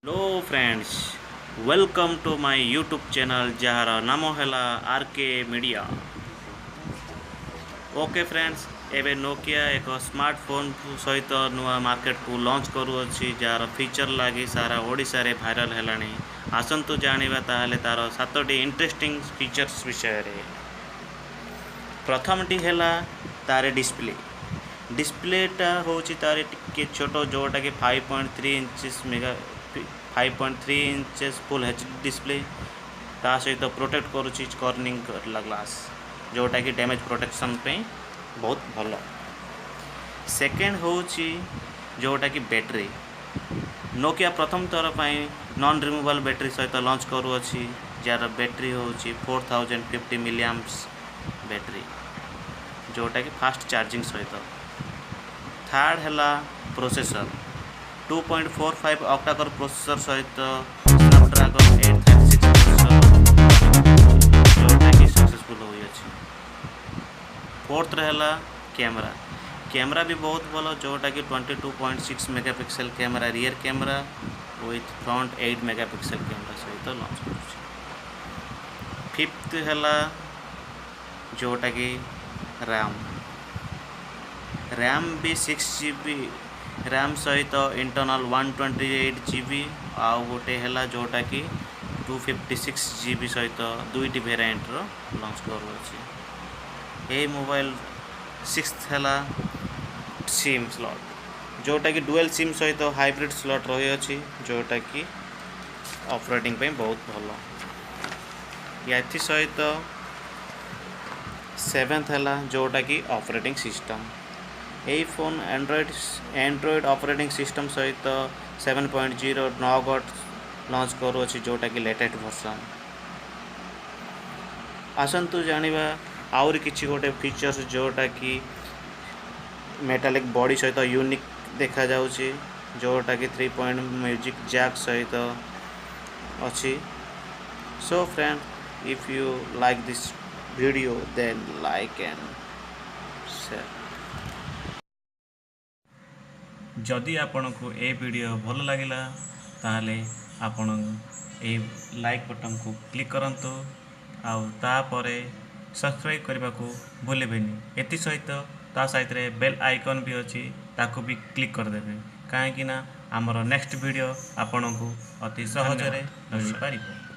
Hello friends, welcome to my YouTube channel जार नाम है आरके मीडिया। ओके फ्रेंड्स, एबे नोकिया एक स्मार्टफोन सहित नुआ मार्केट को लॉन्च करुच्ची जार फीचर लगी सारा ओडिशा रे भाइराल है। आसतु जाना ताहले तार 7टी इंटरेस्टिंग फीचर्स विषय रे। प्रथमटी है तार डिस्प्लेटा हूँ तार टिके छोट जोटा कि 5.3 inches 5.3 inches full H display ता सहित प्रोटेक्ट करुच्ची कर्निंग ग्लास जोटा कि डैमेज प्रोटेक्शन पे बहुत भल। सेकेंड हूँ जोटा कि बैटरी नोकिया प्रथम थर पर नॉन रिमूवेबल बैटरी सहित लॉन्च करुच्ची जार बैटरी हूँ 4050 मिलियम्स बैटरी जोटा कि फास्ट चार्जिंग सहित। थर्ड है प्रोसेसर 2.45 ऑक्टा-कोर प्रोसेसर सहित स्नैपड्रैगन 836 प्रोसेसर जोटा कि सक्सेसफुल हुई अछि। फोर्थ रहा कैमरा भी बहुत भल जोटा कि 22.6 megapixel camera rear camera with front 8 megapixel camera सहित लॉन्च कर। फिफ्थ है जोटा कि रैम भी 6 GB रैम सहित इंटरनल 128 GB आउ गोटे है जोटा कि 256 GB सहित दुईटी वेरिएंट लॉन्च करुच्ची। यही मोबाइल सिक्स्थ है सिम स्लॉट जोटा कि डुअल सिम सहित हाइब्रिड स्लॉट रही अछि जोटा कि ऑपरेटिंग पे बहुत भल। या सहित सेवेंथ है जोटा कि ऑपरेटिंग सिस्टम यही फोन एंड्रॉयड ऑपरेटिंग सिस्टम सहित 7.0 नॉगट लॉन्च करुच्ची जोटा कि लेटेस्ट वर्जन। आसतु जानिबा आउरी किछि गोटे फीचर्स जोटा कि मेटालिक बॉडी सहित यूनिक देखा जाउची जोटा कि 3 पॉइंट म्यूजिक जैक सहित अच्छी। So friend, if you like this video then like and share. जदि आपण को ए वीडियो भल लगिला ताहले आपण ए लाइक बटन को क्लिक करंतु आउ तापरे सब्सक्राइब करने को भूलेबेनी। एति सहित ता सहित रे बेल आइकन भी अच्छी ताको भी क्लिक करदेवे कहीं आमर नेक्स्ट वीडियो आपण को अति सहज मिल पारिबो।